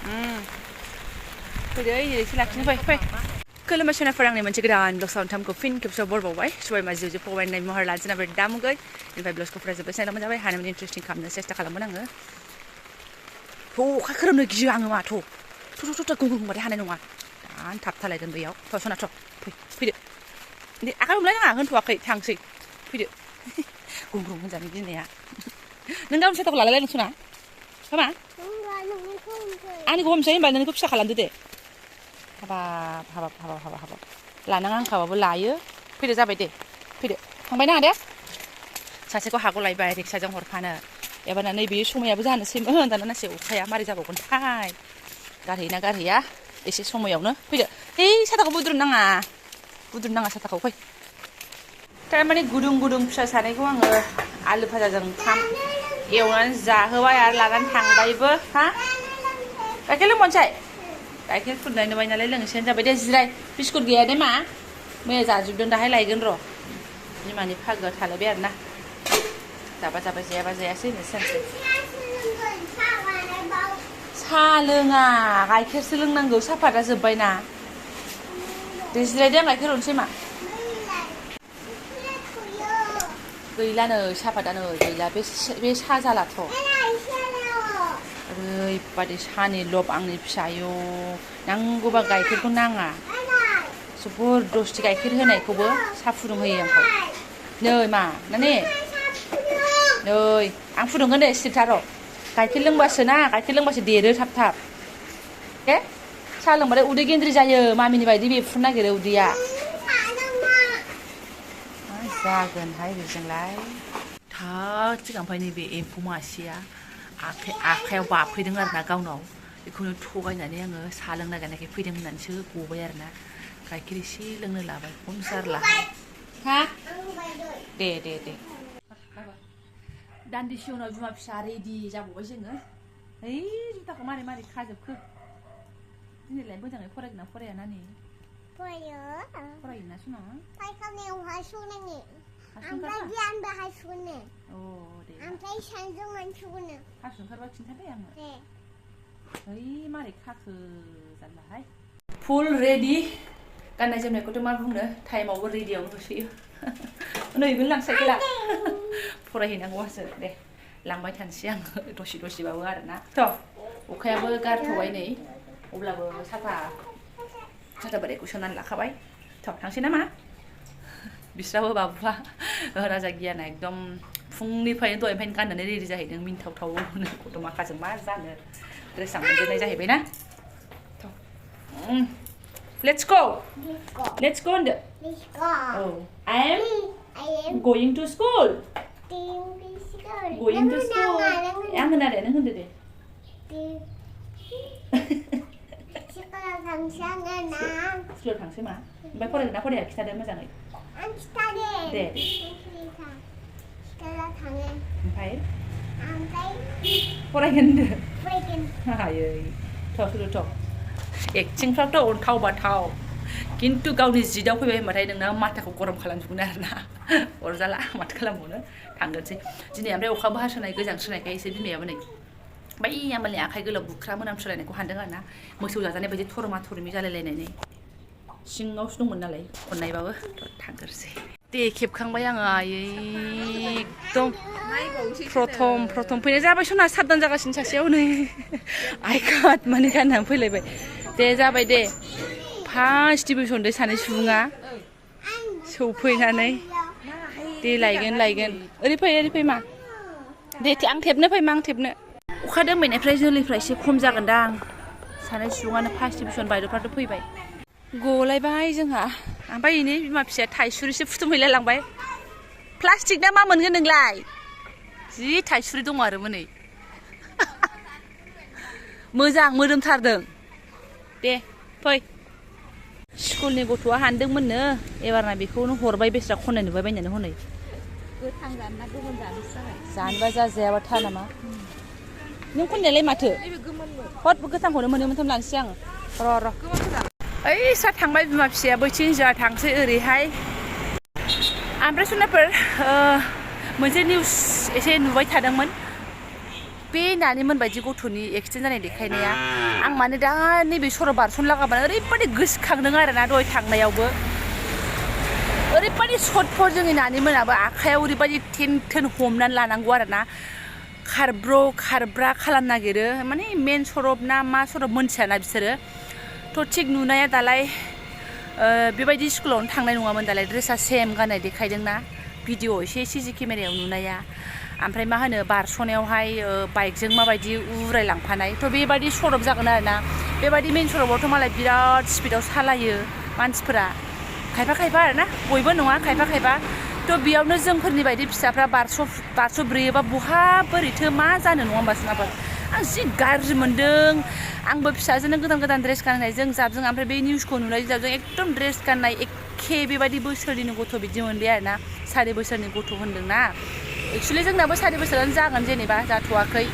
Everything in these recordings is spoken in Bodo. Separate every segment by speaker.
Speaker 1: फैदो एसे लाखिनो फै खुलुमबाय सोनाफोर आंनि मोनसे गोदान ब्लग साउन्डथामखौ फिन खेबसेयाव बरबावबाय सबाय मा जिउ फरायनाय महर लाजेना बे दामुगै ओमफ्राय ब्लगखौ फरायजोब्बाय साइडआव जाबाय हानायमानि इन्टारेस्टिं खालामनो सेस्था खालामगोन आङो अखा खोरोमनो गियो आङो माथ' थ' गुंबाथाय हानाय नङा दान थाबथालायगोन बैयाव थ' सना थ' फैदो दे आखाइ हमलाय नाङा होनथ'वाखै थांसै फैदो गुंग्रुं होनजानो गिनाया नों गावनि साथाखौ लालायलाय नोंसोना मा आंनिखौ हमसै होनबा नोंनिखौ फिसा खालामदो दे हाबाब लानाङा आंखाबाबो लायो फैदो जाबाय दे फैदो थांबाय नाङा दे सासेखौ हागौ लायबाय रिक्साजों हरफानो एबारना नैबे समायाबो जानोसैमोन दाना नासे अखाया मारै जाबावगोनथाय गारहैना गारहैया एसे समायावनो फैदो है साथाखौ बुद्रुनो नाङा साथाखौ फै थारमाने गुदुं फिसा सानैखौ आङो आलु भाजाजों ओंखाम एवनानै जाहोबाय आरो लानानै थांबायबो हा गाइखेर लोंबावनोसै गाइखेर फुदुंनानै बाय नालाय लोंसेयानो जाबाय दे जिराय बिस्कुट गैया दे मा मैया जाजोबदों दाहाय लायगोन र' बिमानि फागोआ थालायबाय आरोना जाबा जायाबा जायासै होननोसै साहा लोङा गाइखेरसो लोंनांगौ साहापाता जोब्बायना दे जिरायदे आं गाइखेर हरनोसै मा गैलानो साहापातानो गैला बे साहा जालाथ' ओरैबादि साहानि लब आंनि फिसायो नांगौबा गाइखेरखौ नाङा जबरदस्ति गाइखेर होनायखौबो साहा फुदुंहोयो आंखौ नै मा नानि नै आं फुदुंगोन दे सिरिथा र' गाइखेर लोंबासो देरो थाब दे साहा लोंबाथाय उदै गेन्द्रि जायो मामिनि बायदि बेफ्रुनो नागिरो उदैया मा जागोनहाय बेजोंलाय सिगां ओमफ्राय नैबे एम्फौ मासेया आखायाव बाफैदों आरोना गावनाव बेखौनो थगायनानै आङो साहा लोंनो नागिरनायखाय फैदों होननानैसो गबाय आरोना गाइखेर एसे लोंनो लाबाय खम जारला हा दे दान्दिसे उनाव बिमा फिसा रेडि जाबावबाय जोङो है जुथाखौ मारै खाजोबखो दिनैलाय मोजाङै फरायगोन ना फराया नानि फरायोना सुना
Speaker 2: फरायखांनायावहाय सुनाङो ओमफ्राय गियानबोहाय सुनो
Speaker 1: दे
Speaker 2: ओमफ्राय सानजौनानै सुनो
Speaker 1: हासुंखारबा खिन्थादे आङो है मारै खाखो जारलाहाय फुल रेडि गाननाय जोमनायखौथ' मा बुंनो टाइमावबो रेडियावनो होसोयो नैबो लां साइकेला फरायहैनांगौआसो दे लांबाय थानोसै आङो दसेबाबो आरोना थ' अखायाबो गारथ'बाय नै अब्लाबो साथा बोरायखौ सोनानै लाखाबाय थ' थांसै नामा बिस्राबो बाबुआ राजा गियाना एकदम फुंनिफ्रायनो दहायनिफ्रायनो गाननानै रेडि जाहैदों मिन्थावथाव गथ' माखाजों मा जानो ड्रेसा मोनजोबनाय जाहैबाय ना थ' Let's go होनदो oh I am going to school आं होना दे नों होनदो दे स्कुलाव थांसै मा ओमफ्राय फरायगोन ना फराया खिथादो मोजाङै
Speaker 2: आं खिथादे
Speaker 1: दे
Speaker 2: स्कुलाव थाङो
Speaker 1: ओमफ्राय
Speaker 2: फरायगोन
Speaker 1: हायै थ' एक्टिंफ्रावथ' अन्थाव बाथाव खिन्थु गावनि जिदाव फैबाय होनबाथाय नोंना माथाखौ गरम खालामजोबगोन आरोना अरजाला माथो खालामबावनो थांगोनसै दिनै ओमफ्राय अखाबो हासोनाय गोजांस्रोनायखाय एसे बिमायाबो नै बै आमोलनि आखाइ गोलाव बुख्रा मोनामसुलायनायखौ हानदों आरोना मोसौ जाजानाय बायदि थरमा थरमि जालायलायनानै सिङावसो दंमोन नालाय खननायबाबो थांगोरसै दे खेबखांबाय आङो आयै एकदम प्रथम फैनाय जाबाय सना साबधान जागासिनो सासेयाव नै आइकाट माने गाननानै फैलायबाय दे जाबाय दे फार्स्ट डिभिजन दे सानै सुबुङा सौफैनानै दे लायगोन ओरै फै मा दे आं थेबनो अखा दोमैनायनिफ्राय जोलैफ्रा एसे खम जागोनदां सानै सुबुङानो फार्स्ट डिभिजन बायद'फ्राथ' फैबाय गलायबाय जोंहा ओमफ्राय इनि बिमा फिसाया थाइसुरिसो फुथुमहैलाय लांबाय प्लास्टिक ना मा मोनगोन नोंलाय जि थाइसुरि दङ आरो मोनै मोजां मोदोमथारदों दे फै स्कुलनि गथ'आ हानदोंमोननो एबारना बेखौनो हरबाय बेस्रा खननाय नुबाय बायनानै हनै
Speaker 2: गोथां जानोना गुबुन जानोसो जाबाय
Speaker 1: जानोबा जाजायाबा था नामा नों खननायालाय माथो हद गोथांखौनो मोननै मोनथाम लानोसै आङो र' ओइ सार थांबाय बिमा फिसाया बैथिं जोंहा थांसै ओरैहाय ओमफ्राय सुनाफोर मोनसे निउस एसे नुबाय थादोंमोन बे नानिमोन बायदि गथ'नि एक्सिडेन्ट जानाय देखायनाया आं माने दा नैबे सर' बारसनलागाबानो ओरैबायदि गोसोखांदों आरोना दहाय थांनायावबो ओरैबायदि सटफट जोंनि नानिमोनाबो आखायाव ओरैबायदि टेन हमनानै लानांगौ आरोना खारब्रा खालामनो नागिरो माने मेन सरब ना मा सरब मोनथियाना बिसोरो थ' थिग नुनाया दालाय बेबायदि स्कुलावनो थांनाय नङामोन दालाय ड्रेसा सेम गाननाय देखायदोंना भिडिअ एसे सिसि केमेरायाव नुनाया ओमफ्राय मा होनो बारस'नायावहाय बाइकजों माबायदि उरायलांफानाय थ' बेबायदि सरब जागोन आरोना बेबायदि मेन सरबावथ' मालाय बिराद स्पिडाव सालायो मानसिफोरा खायफा आरोना बयबो नङा खायफा थ' बेयावनो जोंफोरनि बायदि फिसाफ्रा बारस'ब्रेयोबा बहा बोरैथो मा जानो नङा होमबा सोनाफोर आं जि गाज्रि मोन्दों आंबो फिसाजोनो गोदान ड्रेस गाननायजों जाबजों ओमफ्राय बे निउसखौ नुनाय जाबजों एकदम ड्रेस गाननाय एखे बेबायदि बोसोरनिनो गथ' बिदि मोनबाय आरोना 4 बोसोरनि गथ' होनदोंना एक्सुवेलि जोंनाबो 4 बोसोरानो जागोन जेनेबा जाथ'वाखै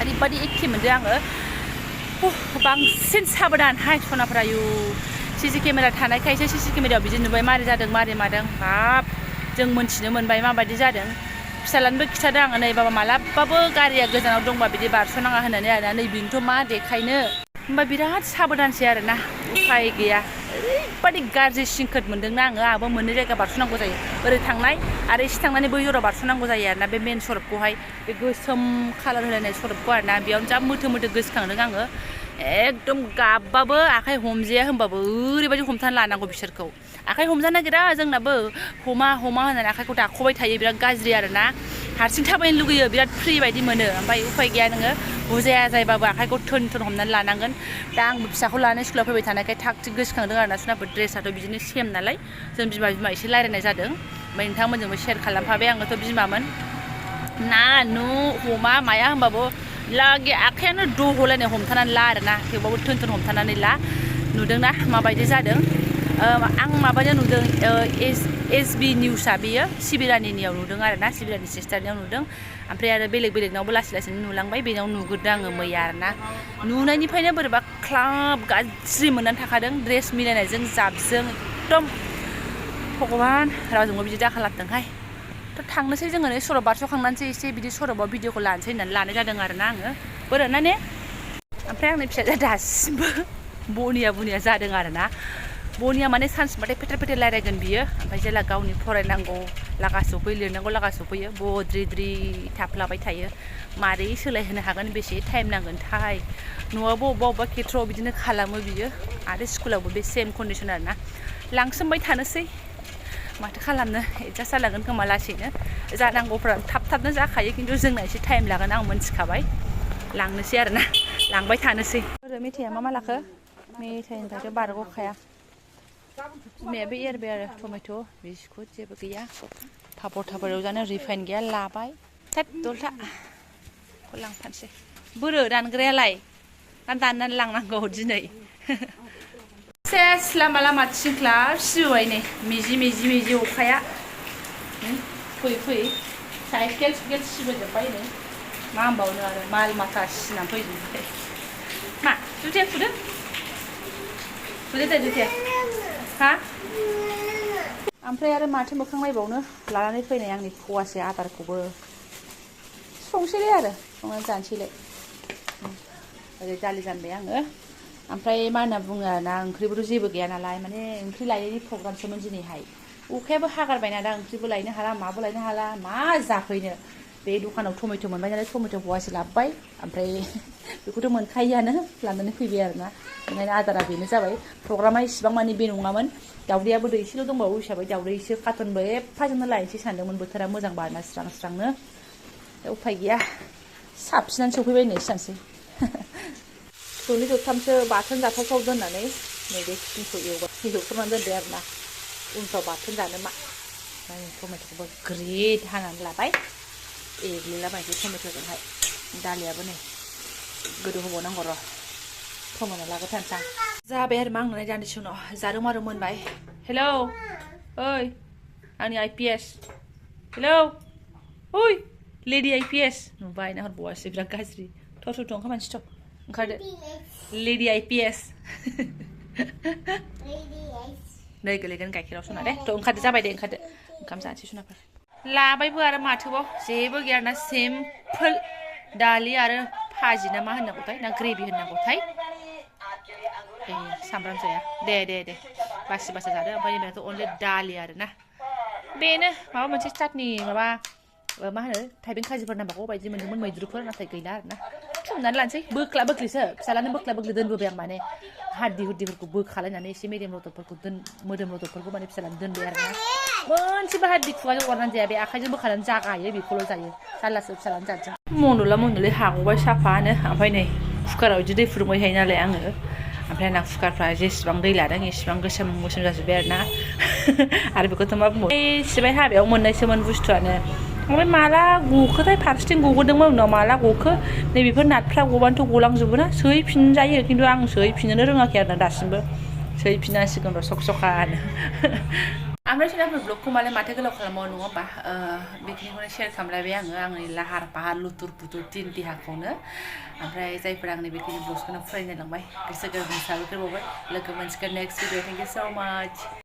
Speaker 1: ओरैबायदि एखे मोनदों आङो बांसिन साबधानहाय सनाफ्रा आयु सिसि केमेरा थानायखायसो सिसि केमेरायाव बिदि नुबाय मारै जादों मारै मादों हाब जों मोनथिनो मोनबाय माबायदि जादों फिसालानोबो खिथादों आङो नै बाबा मालाबाबो गारिया गोजानाव दंबा बिदि बारस'नाङा होननानै आरोना नै बेनोथ' मा देखायनो होमबा बिराद साबधानसै आरोना उफाय गैया ओरैबायदि गाज्रि सिंखोद मोन्दोंना आंबो मोननै जायगा बारस'नांगौ जायो ओरै थांनाय आरो एसे थांनानै बै जराव बारस'नांगौ जायो आरोना बे मेन सरबखौहाय बे गोसोम कालार होलायनाय सरबखौ आरोना बेयावनो जा मोथो गोसोखांदों आङो एकदम गाबबाबो आखाइ हमजाया होनबाबो ओरैबायदि हमथाना लानांगौ बिसोरखौ आखाइ हमजानो नागिरा जोंनाबो हमा होननानै आखाइखौ दाख'बाय थायो बिराद गाज्रि आरोना हारसिं थाबायनो लुगैयो बिराद फ्रि बायदि मोनो ओमफ्राय उफाय गैया नोङो बुजाया जायोबाबो आखाइखौ थोन हमनानै लानांगोन दा आंबो फिसाखौ लानानै स्कुलाव फैबाय थानायखाय थाग थिग गोसोखांदों आरोना सुनाफोर ड्रेसाथ' बिदिनो सेम नालाय जों बिमा एसे रायज्लायनाय जादों ओमफ्राय नोंथांमोनजोंबो शेयार खालामफाबाय आङोथ' बिमामोन ना हमा माया होनबाबो लागे आखायानो दहलायनाय हमथानानै ला आरोना थेवबाबो थोन हमथानानै ला नुदोंना माबायदि जादों आं माबाजों नुदों एसबि निउसआ बेयो सिबिरानिनियाव नुदों आरोना सिबिरानि सिस्टारनियाव नुदों ओमफ्राय आरो बेलेगनावबो लासैनो नुलांबाय बेनाव नुग्रोदों आङो मैया आरोना नुनायनिफ्रायनो बोरैबा ख्लाब गाज्रि मोननानै थाखादों ड्रेस मिलायनायजों जाबजों एकदम भगबान रावजोंबो बिदि दाखालामथोंहाय थ' थांनोसै जोङो नै सरब बारस'खांनानैसो एसे बिदि सरबाव भिडिअखौ लानोसै होननानै लानाय जादों आरोना आङो बोरोना ने ओमफ्राय आंनि फिसाजोआ दासिमबो बनिया जादों आरोना बनिया माने सानसेबाथाय फेथेर रायलायगोन बियो ओमफ्राय जेला गावनि फरायनांगौ लागा सफैयो लिरनांगौ लागा सफैयो बद्रि थाफ्लाबाय थायो मारै सोलायहोनो हागोन बेसे टाइम नांगोनथाय न'आवबो अबेबा खेथ्रआव बिदिनो खालामो बियो आरो स्कुलावबो बे सेम कन्डिसन आरोना लांसोमबाय थानोसै माथो खालामनो एडजास्ट जालांगोन खोमा लासैनो जानांगौफ्रा थाबनो जाखायो खिन्थु जोंना एसे टाइम लागोन आं मोनथिखाबाय लांनोसै आरोना लांबाय थानोसै मेथाइया मा लाखो मेथाइनि थाखाय बारग'खाया बिमायाबो एरबाय आरो टमेट' बिस्कुट जेबो गैया पापर एवजानो रिफाइन गैया लाबाय थोद दलथा लांफानोसै बोरो दानग्रायालाय दाननानै लांनांगौ दिनै सेस लामा थिंख्ला सिबोबाय नै मिजि अखाया फैयै साइकेल सिबोजोब्बाय नै मा होनबावनो आरो माल माथा सिनानै फैजोब्बाय मा जुथाया फुदो दे जुथाया हा ओमफ्राय आरो माथो मोखां नायबावनो लानानै फैनाय आंनि फवासे आदारखौबो संसैलाय आरो संनानै जानोसैलाय ओरै दालि जानबाय आङो ओमफ्राय मा होनना बुङो आरोना ओंख्रिबोथ' जेबो गैया नालाय माने ओंख्रि लायैनि प्रग्रामसोमोन दिनैहाय अखायाबो हागारबायना दा ओंख्रिबो लायनो हाला माबो लायनो हाला मा जाफैनो बे दखानाव टमेट' मोनबाय नालाय टमेट' फवासे लाबोबाय ओमफ्राय बेखौथ' मोनखायोआनो लानानै फैबाय आरोना ओंखायनो आदारा बेनो जाबाय प्रग्रामा इसिबां मानि बे नङामोन दावदैयाबो एसेल' दंबावो हिसाबै दावदै एसे कार्टनबो एफाजोंनो लायनोसै सानदोंमोन बोथोरा मोजां बारना स्रांनो उफाय गैया साबसिनानो सफैबाय नै सानसै दरथामसो बाथोन जाथावथाव दोननानै नैबे चिकेनखौ एवथ'नानै दोनबाय आरोना उनफ्राव बाथोन जानो मा टमेट'खौबो ग्रेट हानानै लाबाय एग्लिलाबायनोसै टमेट'जोंहाय दालियाबो नै गोदौ होबावनांगौ र' फोमोनना लाग्रोथारनोसै आं जाबाय आरो मा आं नुनाय दान्दिसे उनाव जारौ मारौ मोनबाय हेलौ ओइ आंनि IPS हेलौ ओइ लेडि IPS नुबाय नाहरबावासै बिराद गाज्रि थ' ओंखाम मानसि ओंखारदो लेडि IPS नै गोलैगोन गाइखेराव सना दे थ' ओंखारदो जाबाय दे ओंखारदो ओंखाम जानोसै सनाफोर लाबायबो आरो माथोबाव जेबो गैया ना सिम्पोल दालि आरो भाजि ना मा होननांगौथाय ना ग्रेभि होननांगौथाय सामब्राम जाया दे बासि जादो ओमफ्राय बेनाथ' अनलि दालि आरोना बेनो माबा मोनसे चाटनि माबा मा होनो थाइबें खाजिफोर नांबावगौ बायदि मोनदोंमोन मैद्रुफोर नाथाय गैला आरोना थुमनानै लानोसै बोख्ला बोख्लिसो फिसालानो बोख्ला बोख्लि दोनबोबाय आं माने हाद्दि हुद्दिफोरखौ बोखालायनानै एसे मेदेम रदबफोरखौ मोदोम रदबफोरखौ माने फिसालानो दोनबाय आरोना मोनसेबो हाद्दि खुगाजों अरनानै जाया बे आखाइजों बोखानानै जागायो बेखौल' जायो जारलासो फिसालानो जाजों मन'लै हागबाय साफानो ओमफ्राय नै कुकाराव बिदि दै फुदुंबाय थायो नालाय आङो ओमफ्राय आंना कुकारफ्रा जेसेबां दै लादों एसेबां गोसोम जाजोब्बाय आरोना आरो बेखौथ' मा बुंबावो एसेबाय हाबायाव मोननायसोमोन बुस्थुआनो ओमफ्राय माला गखोथाय फारसेथिं गगोदोंमोन उनाव माला गखो नैबेफोर नाथफ्रा गबानोथ' गलांजोबोना सोहैफिनजायो खिन्थु आं सोहैफिननोनो रोङाखै आरोना दासिमबो सोहैफिननांसिगोन र' सखसखानो ओमफ्राय सोनाफोर ब्लगखौ मालाय माथो गोलाव खालामबावो नङा होमबा बेखिनिखौनो शेयार खालामलायबाय आङो आंनि लाहार फाहार लुथुर पुथुर दिन देहाखौनो ओमफ्राय जायफोर आंनि बेखिनि ब्लगखौनो फरायनो लांबाय गोसो गोरबोनि साबायखर बावबाय लोगो मोनसिगोन नेक्स्ट भिडिअ थेंक इउ स' माच